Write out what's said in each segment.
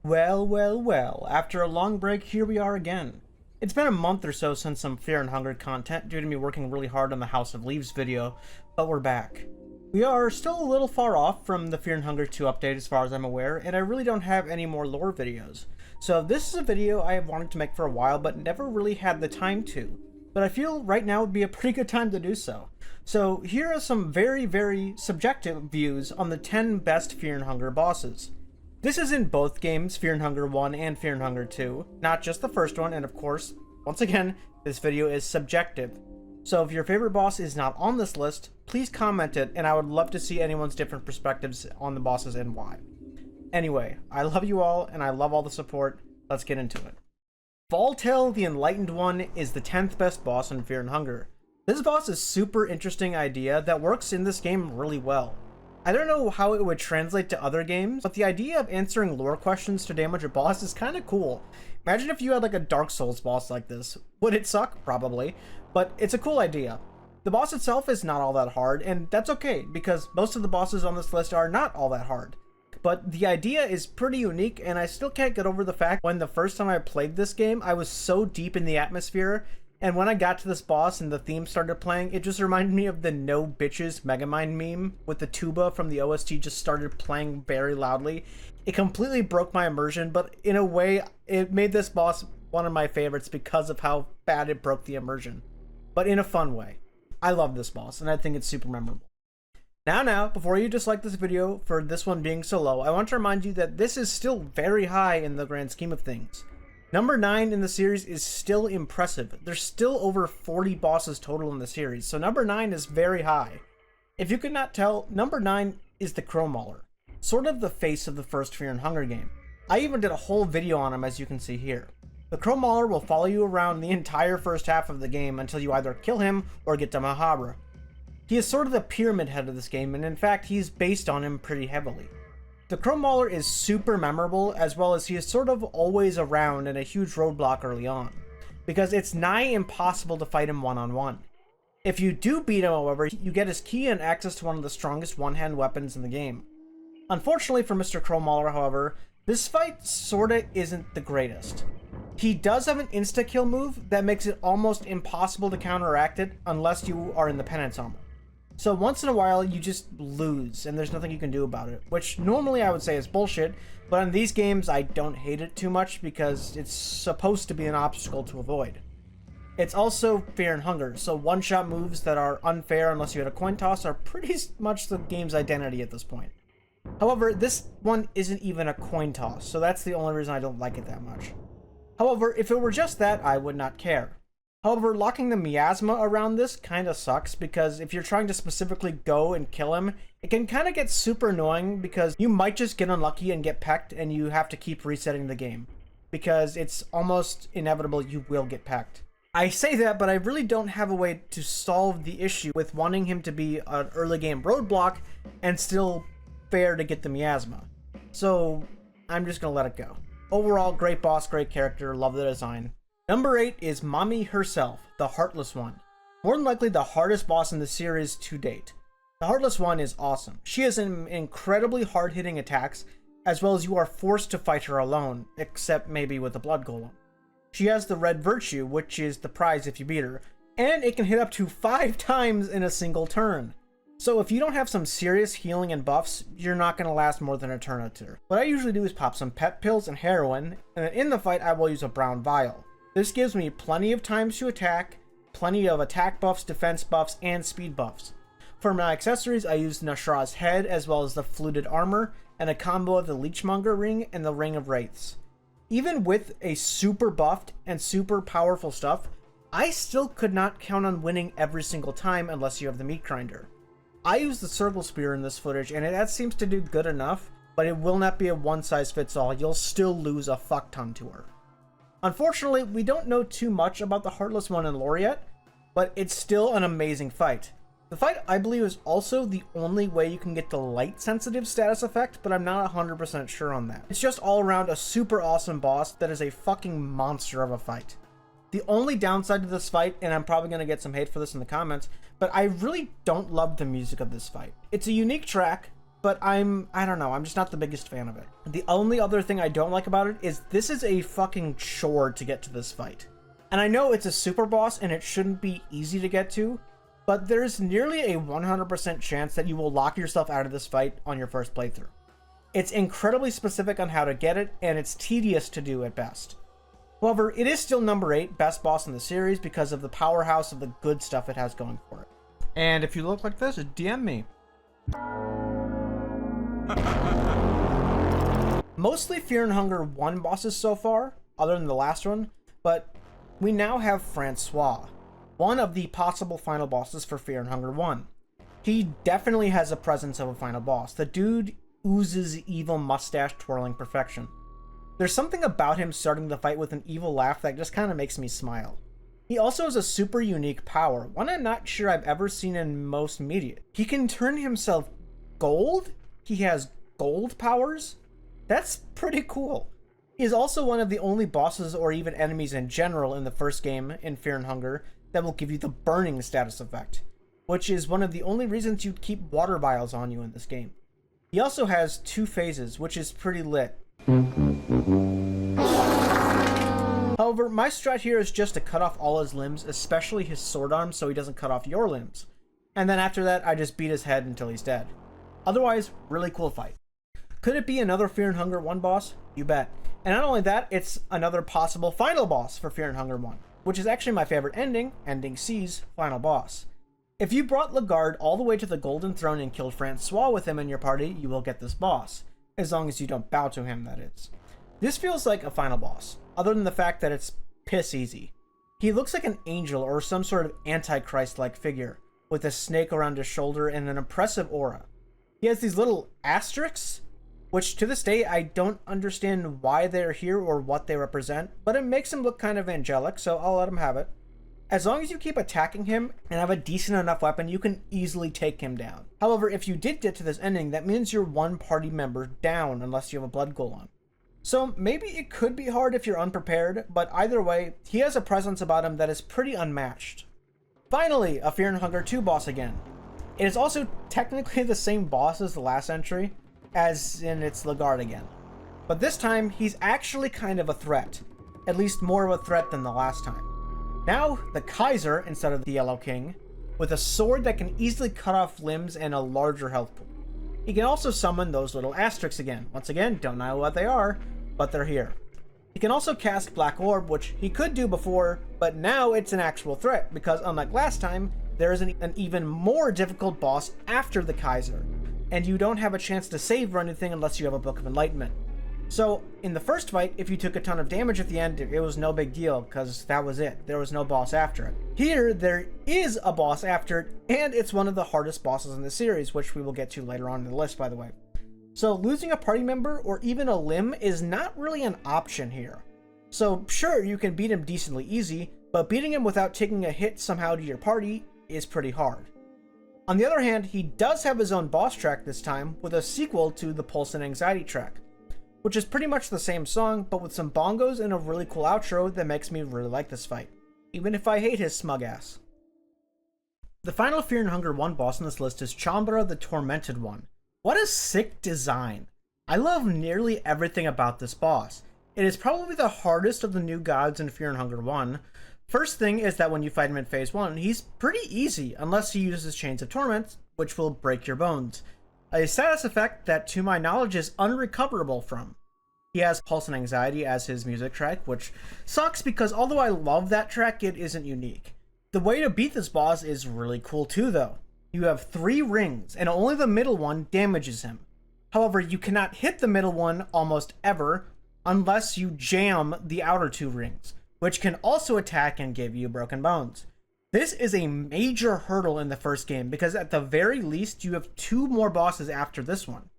Well, after a long break, here we are again. It's been a month or so since some Fear and Hunger content due to me working really hard on the House of Leaves video, but we're back. We are still a little far off from the Fear and Hunger 2 update as far as I'm aware, and I really don't have any more lore videos. So this is a video I have wanted to make for a while, but never really had the time to. But I feel right now would be a pretty good time to do so. So here are some very subjective views on the 10 best Fear and Hunger bosses. This is in both games, Fear and Hunger 1 and Fear and Hunger 2, not just the first one, and of course, once again, this video is subjective. So if your favorite boss is not on this list, please comment it, and I would love to see anyone's different perspectives on the bosses and why. Anyway, I love you all, and I love all the support. Let's get into it. Valteil the Enlightened One is the 10th best boss in Fear and Hunger. This boss is a super interesting idea that works in this game really well. I don't know how it would translate to other games, but the idea of answering lore questions to damage a boss is kind of cool. Imagine if you had like a Dark Souls boss like this. Would it suck? Probably. But it's a cool idea. The boss itself is not all that hard, and that's okay, because most of the bosses on this list are not all that hard. But the idea is pretty unique, and I still can't get over the fact when the first time I played this game, I was so deep in the atmosphere, and when I got to this boss and the theme started playing, it just reminded me of the No Bitches Megamind meme with the tuba from the OST just started playing very loudly. It completely broke my immersion, but in a way, it made this boss one of my favorites because of how bad it broke the immersion. But in a fun way. I love this boss, and I think it's super memorable. Now, before you dislike this video for this one being so low, I want to remind you that this is still very high in the grand scheme of things. Number 9 in the series is still impressive. There's still over 40 bosses total in the series, so number 9 is very high. If you could not tell, number 9 is the Crow Mauler, sort of the face of the first Fear and Hunger game. I even did a whole video on him, as you can see here. The Crow Mauler will follow you around the entire first half of the game until you either kill him or get to Mahabra. He is sort of the pyramid head of this game, and in fact he's based on him pretty heavily. The Crow Mauler is super memorable, as well as he is sort of always around and a huge roadblock early on, because it's nigh impossible to fight him one-on-one. If you do beat him, however, you get his key and access to one of the strongest one-hand weapons in the game. Unfortunately for Mr. Crow Mauler, however, this fight sorta isn't the greatest. He does have an insta-kill move that makes it almost impossible to counteract it unless you are in the penance armor. So once in a while, you just lose, and there's nothing you can do about it, which normally I would say is bullshit, but in these games, I don't hate it too much because it's supposed to be an obstacle to avoid. It's also Fear and Hunger, so one-shot moves that are unfair unless you had a coin toss are pretty much the game's identity at this point. However, this one isn't even a coin toss, so that's the only reason I don't like it that much. However, if it were just that, I would not care. However, locking the miasma around this kinda sucks, because if you're trying to specifically go and kill him, it can kinda get super annoying because you might just get unlucky and get pecked and you have to keep resetting the game. Because it's almost inevitable you will get pecked. I say that, but I really don't have a way to solve the issue with wanting him to be an early game roadblock and still fair to get the miasma. So, I'm just gonna let it go. Overall, great boss, great character, love the design. Number 8 is Mommy herself, the Heartless One. More than likely the hardest boss in the series to date. The Heartless One is awesome. She has incredibly hard-hitting attacks, as well as you are forced to fight her alone, except maybe with the Blood Golem. She has the Red Virtue, which is the prize if you beat her, and it can hit up to 5 times in a single turn. So if you don't have some serious healing and buffs, you're not going to last more than a turn or two. What I usually do is pop some pet pills and heroin, and then in the fight I will use a brown vial. This gives me plenty of times to attack, plenty of attack buffs, defense buffs, and speed buffs. For my accessories, I used Nashra's head as well as the fluted armor, and a combo of the Leechmonger ring and the Ring of Wraiths. Even with a super buffed and super powerful stuff, I still could not count on winning every single time unless you have the Meat Grinder. I use the Circle Spear in this footage, and that seems to do good enough, but it will not be a one-size-fits-all. You'll still lose a fuck ton to her. Unfortunately, we don't know too much about the Heartless One in lore yet, but it's still an amazing fight. The fight, I believe, is also the only way you can get the light-sensitive status effect, but I'm not 100% sure on that. It's just all around a super awesome boss that is a fucking monster of a fight. The only downside to this fight, and I'm probably going to get some hate for this in the comments, but I really don't love the music of this fight. It's a unique track, but I don't know, I'm just not the biggest fan of it. The only other thing I don't like about it is this is a fucking chore to get to this fight. And I know it's a super boss and it shouldn't be easy to get to, but there's nearly a 100% chance that you will lock yourself out of this fight on your first playthrough. It's incredibly specific on how to get it, and it's tedious to do at best. However, it is still number 8 best boss in the series because of the powerhouse of the good stuff it has going for it. And if you look like this, DM me. Mostly Fear and Hunger 1 bosses so far, other than the last one, but we now have Francois, one of the possible final bosses for Fear and Hunger 1. He definitely has a presence of a final boss. The dude oozes evil mustache twirling perfection. There's something about him starting the fight with an evil laugh that just kind of makes me smile. He also has a super unique power, one I'm not sure I've ever seen in most media. He can turn himself gold? He has gold powers? That's pretty cool. He is also one of the only bosses or even enemies in general in the first game in Fear and Hunger that will give you the burning status effect, which is one of the only reasons you'd keep water vials on you in this game. He also has 2 phases, which is pretty lit. However, my strat here is just to cut off all his limbs, especially his sword arm, so he doesn't cut off your limbs. And then after that, I just beat his head until he's dead. Otherwise, really cool fight. Could it be another Fear and Hunger 1 boss? You bet. And not only that, it's another possible final boss for Fear and Hunger 1, which is actually my favorite ending, Ending C's final boss. If you brought Lagarde all the way to the Golden Throne and killed Francois with him in your party, you will get this boss. As long as you don't bow to him, that is. This feels like a final boss, other than the fact that it's piss easy. He looks like an angel or some sort of Antichrist-like figure, with a snake around his shoulder and an impressive aura. He has these little asterisks, which to this day I don't understand why they're here or what they represent, but it makes him look kind of angelic, so I'll let him have it. As long as you keep attacking him and have a decent enough weapon, you can easily take him down. However, if you did get to this ending, that means you're one party member down unless you have a blood golem. So maybe it could be hard if you're unprepared, but either way, he has a presence about him that is pretty unmatched. Finally, a Fear and Hunger 2 boss again. It is also technically the same boss as the last entry, as in it's Lagarde again. But this time, he's actually kind of a threat. At least more of a threat than the last time. Now, the Kaiser instead of the Yellow King, with a sword that can easily cut off limbs and a larger health pool. He can also summon those little asterisks again. Once again, don't know what they are, but they're here. He can also cast Black Orb, which he could do before, but now it's an actual threat, because unlike last time, there is an even more difficult boss after the Kaiser, and you don't have a chance to save or anything unless you have a Book of Enlightenment. So, in the first fight, if you took a ton of damage at the end, it was no big deal, because that was it. There was no boss after it. Here, there is a boss after it, and it's one of the hardest bosses in the series, which we will get to later on in the list, by the way. So, losing a party member, or even a limb, is not really an option here. So, sure, you can beat him decently easy, but beating him without taking a hit somehow to your party is pretty hard. On the other hand, he does have his own boss track this time, with a sequel to the Pulse and Anxiety track, which is pretty much the same song, but with some bongos and a really cool outro that makes me really like this fight, even if I hate his smug ass. The final Fear and Hunger 1 boss on this list is Chambara the Tormented One. What a sick design! I love nearly everything about this boss. It is probably the hardest of the new gods in Fear and Hunger 1. First thing is that when you fight him in Phase 1, he's pretty easy, unless he uses Chains of Torment, which will break your bones. A status effect that, to my knowledge, is unrecoverable from. He has Pulse and Anxiety as his music track, which sucks because although I love that track, it isn't unique. The way to beat this boss is really cool too, though. You have 3 rings, and only the middle one damages him. However, you cannot hit the middle one almost ever, unless you jam the outer 2 rings, which can also attack and give you broken bones. This is a major hurdle in the first game, because at the very least you have 2 more bosses after this one.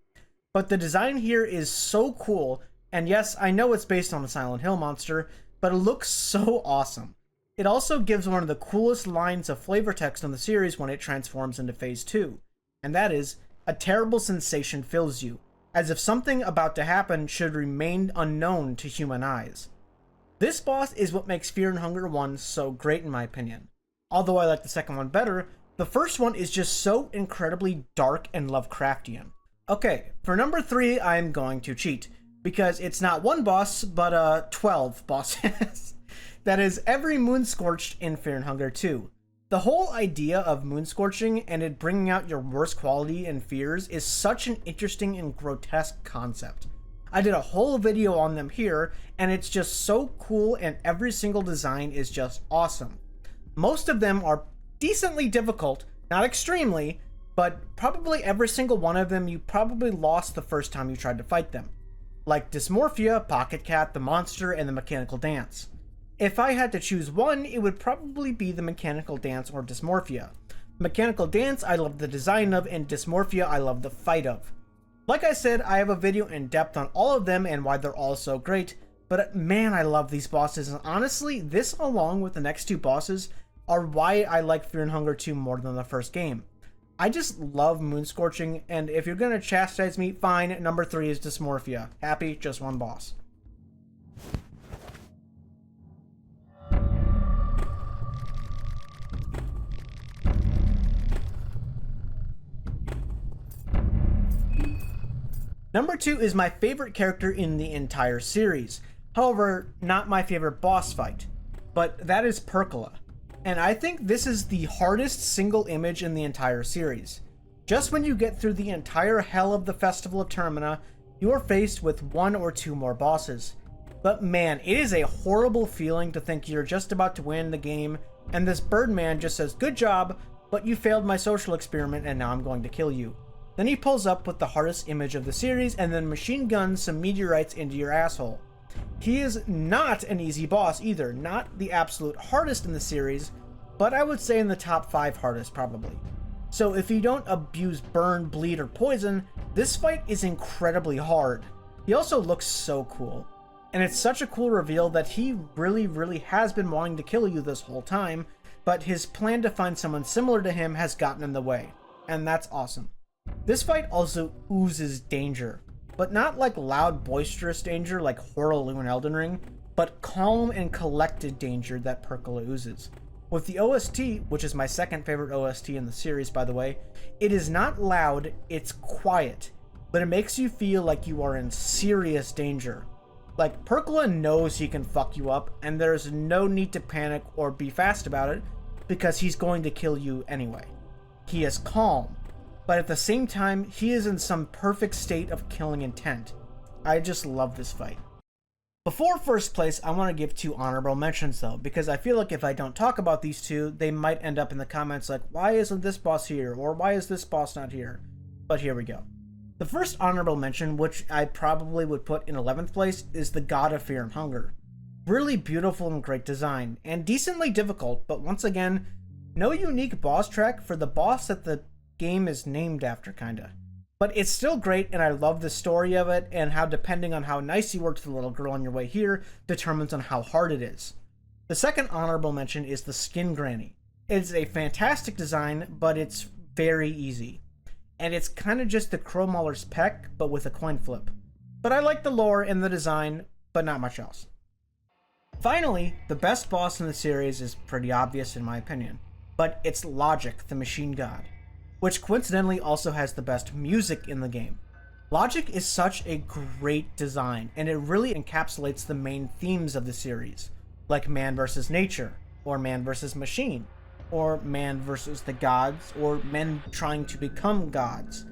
But the design here is so cool, and yes, I know it's based on the Silent Hill monster, but it looks so awesome. It also gives one of the coolest lines of flavor text in the series when it transforms into Phase 2, and that is, a terrible sensation fills you, as if something about to happen should remain unknown to human eyes. This boss is what makes Fear and Hunger 1 so great in my opinion. Although I like the second one better, the first one is just so incredibly dark and Lovecraftian. Okay, for number 3, I'm going to cheat, because it's not one boss, but 12 bosses. That is every Moonscorched in Fear and Hunger 2. The whole idea of Moonscorching and it bringing out your worst quality and fears is such an interesting and grotesque concept. I did a whole video on them here, and it's just so cool, and every single design is just awesome. Most of them are decently difficult, not extremely, but probably every single one of them you probably lost the first time you tried to fight them. Like Dysmorphia, Pocket Cat, the Monster, and the Mechanical Dance. If I had to choose one, it would probably be the Mechanical Dance or Dysmorphia. Mechanical Dance I love the design of, and Dysmorphia I love the fight of. Like I said, I have a video in depth on all of them and why they're all so great, but man, I love these bosses, and honestly, this along with the next 2 bosses are why I like Fear and Hunger 2 more than the first game. I just love Moonscorching, and if you're gonna chastise me, fine, number 3 is Dysmorphia. Happy, just one boss. Number 2 is my favorite character in the entire series. However, not my favorite boss fight, but that is Percola. And I think this is the hardest single image in the entire series. Just when you get through the entire hell of the Festival of Termina, you are faced with 1 or 2 more bosses. But man, it is a horrible feeling to think you're just about to win the game, and this Birdman just says, "Good job, but you failed my social experiment and now I'm going to kill you." Then he pulls up with the hardest image of the series and then machine guns some meteorites into your asshole. He is not an easy boss either, not the absolute hardest in the series, but I would say in the top 5 hardest probably. So if you don't abuse burn, bleed, or poison, this fight is incredibly hard. He also looks so cool. And it's such a cool reveal that he really has been wanting to kill you this whole time, but his plan to find someone similar to him has gotten in the way. And that's awesome. This fight also oozes danger, but not like loud, boisterous danger like Horaloo and Elden Ring, but calm and collected danger that Percola oozes. With the OST, which is my second favorite OST in the series by the way, it is not loud, it's quiet, but it makes you feel like you are in serious danger. Like, Percola knows he can fuck you up, and there's no need to panic or be fast about it, because he's going to kill you anyway. He is calm, but at the same time, he is in some perfect state of killing intent. I just love this fight. Before first place, I want to give 2 honorable mentions though, because I feel like if I don't talk about these 2, they might end up in the comments like, why isn't this boss here, or why is this boss not here? But here we go. The first honorable mention, which I probably would put in 11th place, is the God of Fear and Hunger. Really beautiful and great design, and decently difficult, but once again, no unique boss track for the boss that the game is named after, kinda. But it's still great, and I love the story of it, and how depending on how nice you were to the little girl on your way here determines on how hard it is. The second honorable mention is the Skin Granny. It's a fantastic design, but it's very easy. And it's kind of just the Crow Mauler's peck, but with a coin flip. But I like the lore and the design, but not much else. Finally, the best boss in the series is pretty obvious in my opinion, but it's Logic, the Machine God, which coincidentally also has the best music in the game. Logic is such a great design, and it really encapsulates the main themes of the series, like man versus nature, or man versus machine, or man versus the gods, or men trying to become gods.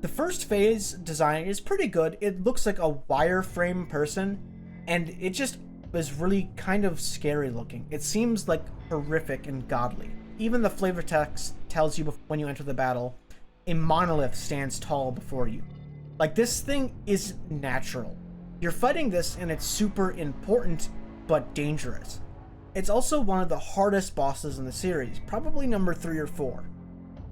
The first phase design is pretty good. It looks like a wireframe person, and it just is really kind of scary looking. It seems like horrific and godly. Even the flavor text tells you when you enter the battle, a monolith stands tall before you. Like, this thing is natural. You're fighting this and it's super important, but dangerous. It's also one of the hardest bosses in the series, probably number 3 or 4.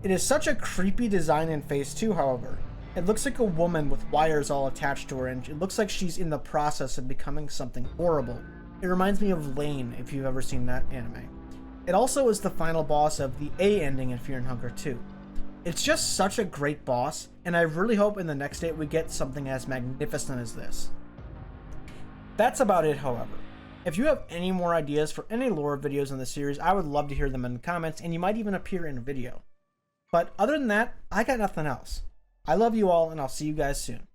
It is such a creepy design in phase 2, however. It looks like a woman with wires all attached to her, and it looks like she's in the process of becoming something horrible. It reminds me of Lane, if you've ever seen that anime. It also is the final boss of the A ending in Fear and Hunger 2. It's just such a great boss, and I really hope in the next date we get something as magnificent as this. That's about it, however. If you have any more ideas for any lore videos in the series, I would love to hear them in the comments, and you might even appear in a video. But other than that, I got nothing else. I love you all, and I'll see you guys soon.